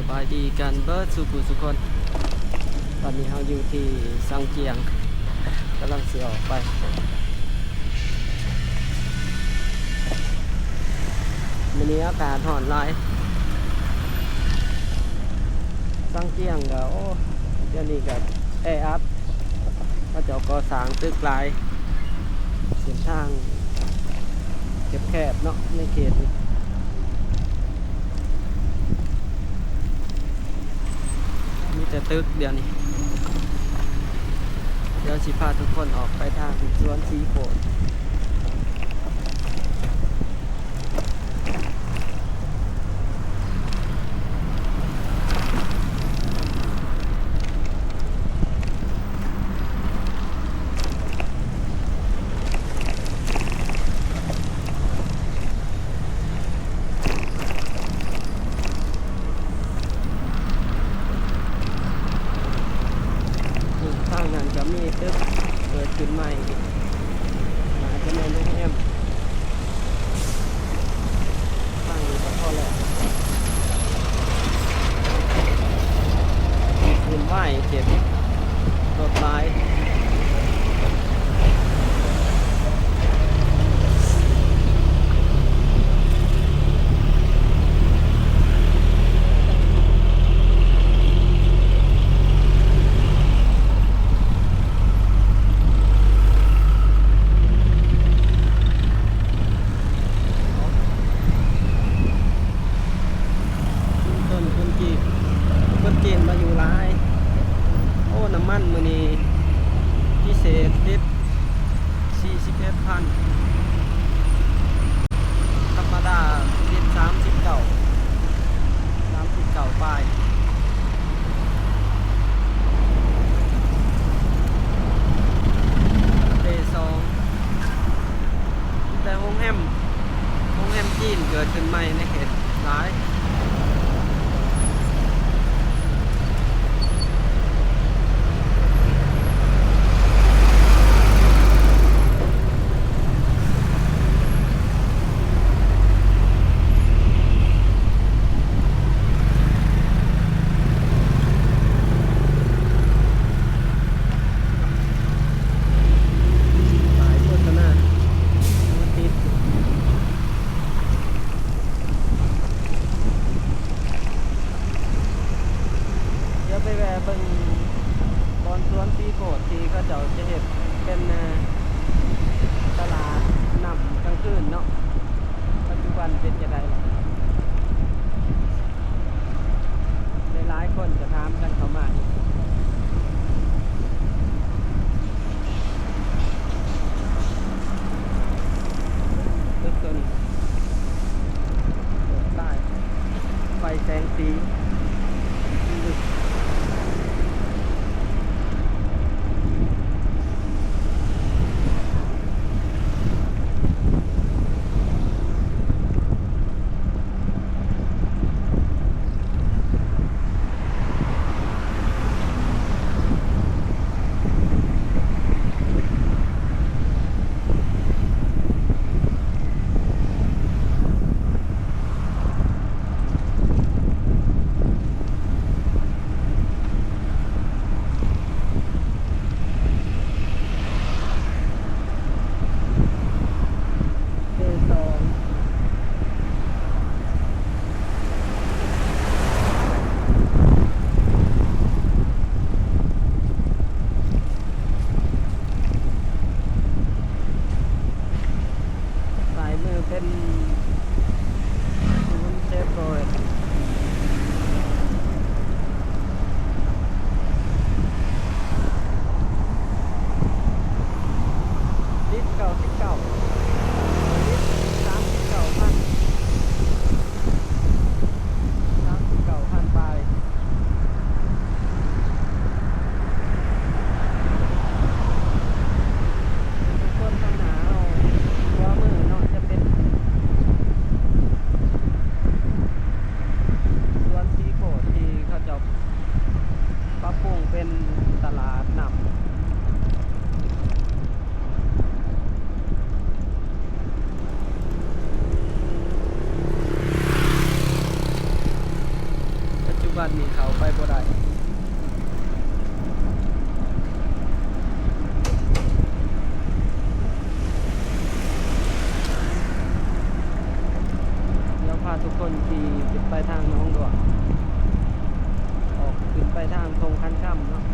บายดีกันเบิร์ดสุขุสุคนตอนนี้เราอยู่ที่สังเกียงกำลังเสียออกไปวันนี้อากาศร้อนหลายสังเกียงก็โอ้เดี๋ยวนี้ก็แออัดก็จะก่อสร้างตึกหลายเส้นทางแคบๆเนาะในเขตนี้มีแต่ตึกเดี๋ยวนี้เดี๋ยวสิพาทุกคนออกไปทางสวนสีโขดทางนั้นก็มีตึกเกิดขึ้นใหม่อาจจะแม่นโรงแรมทางนี้ก็พอแล้วขึ้นไหวเจ็บรถไฟคนจีนมาอยู่ร้ายโอ้น้ำมันมื้อนี้พิเศษลิตร41,000ธรรมดาลิตร39ป้ายเบซองแต่โรงแรมจีนเกิดขึ้นใหม่ในเขตหลายไปแวะเบิ่งบอนสวนสีโขดที่เขาเจ้าจะเห็นเป็นตลาดนำกลางคืนเนาะปัจจุบันเป็นจะไดล่ะหลายคนจะถามกันเข้ามาอีกตึกตัวนี้เปิดใต้ไฟแสงสี บ้านนี้เขาไปบ่ได้เดี๋ยวพาทุกคนขี่ขึ้นไปทางหน้องดวงออกขึ้นไปทางทงคันค่ำเนาะ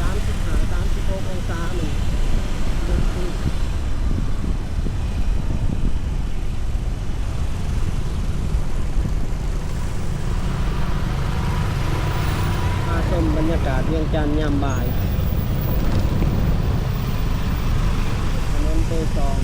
35-36 องศาหนึ่งมาชมบรรยากาศเวียงจันทร์ยามบ่ายถนนเตซอง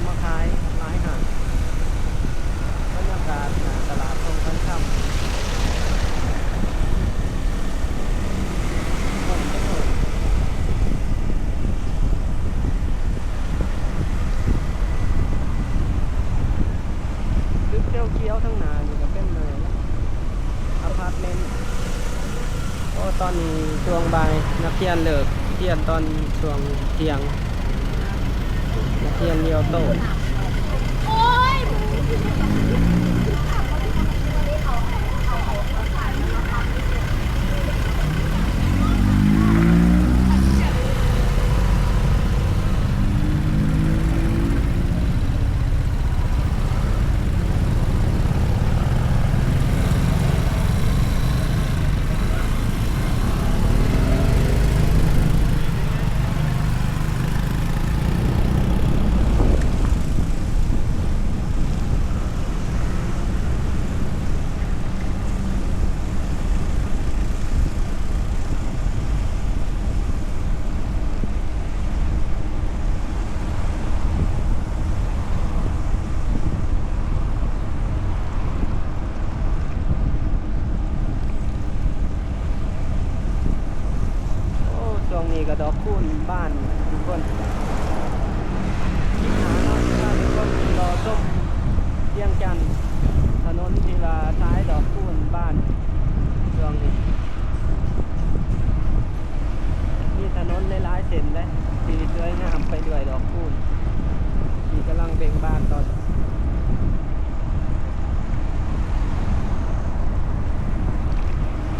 เอามาขายหลายห่างบรรยากาศหน้าตลาดตรงกันข้ามคนก็หมดลึกเกี้ยวๆทั้งหนานี่ก็เป็นเลยอพาร์ตเมนต์ก็ตอนนี้ช่วงบ่ายนักเรียนเลิกเรียนตอนช่วงเที่ยงนักเรียนเรียวโตช่วงนี้ก็ดอกคูณบ้านทุกคนคิดหาเนาะถ้าทุกคนรอส้มเที่ยงจันทน์ถนนที่ว่าท้ายดอกคูณบ้านช่วงนี้มีถนนหลายๆเส้นเลยสีสวยงามไปด้วยดอกคูณที่กำลังเบ่งบานตอน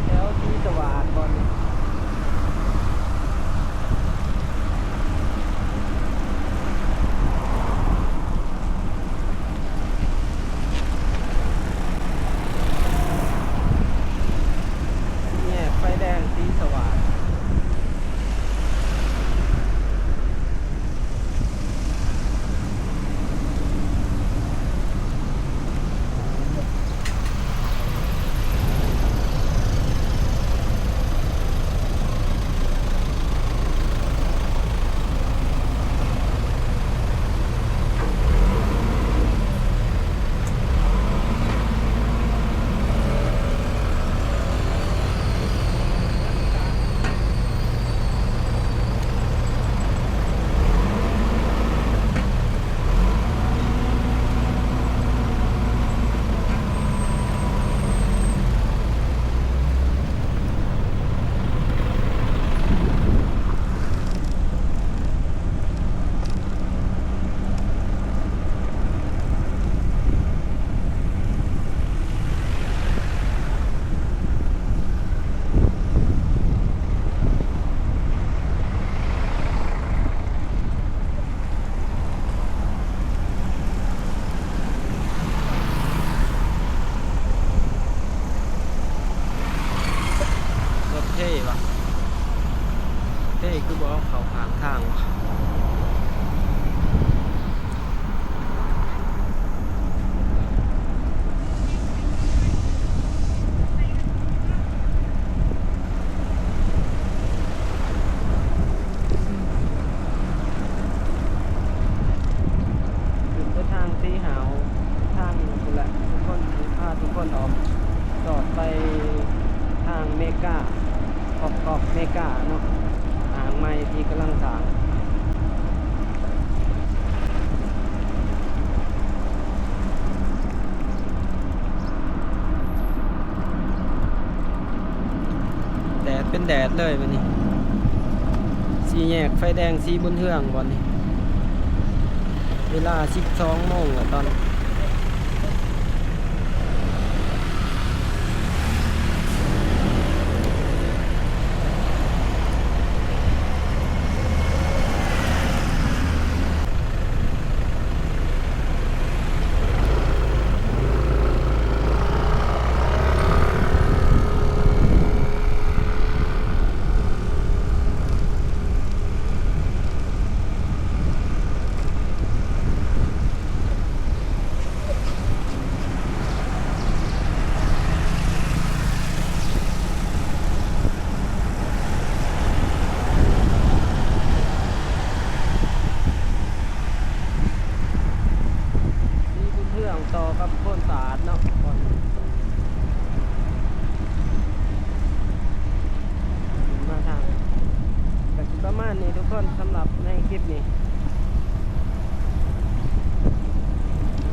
แล้วที่สว่างตอนนี้ไฟแดงสีสว่างรถเท่ปะเท่คือบอกเขาขางทางวะขึ้นไปทางสีหาวทางนี่แหละทุกคนพาทุกคนออกจอดไปทางเมกาขอบเมกาเนาะหางไม้ที่กำลังสร้างแดดเป็นแดดเลยวันนี้สีแยกไฟแดงสีบุญเทืองวันนี้เวลา 12 โมงแล้วตอน ทุกคนสำหรับในคลิปนี้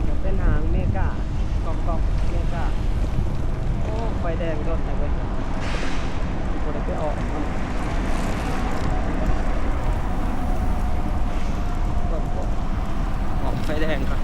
จะเป็นหางเมกากอกเมกาโอ้ไฟแดงรถไหนเว้ยกูได้ไปออกมันออกไฟแดงก่อน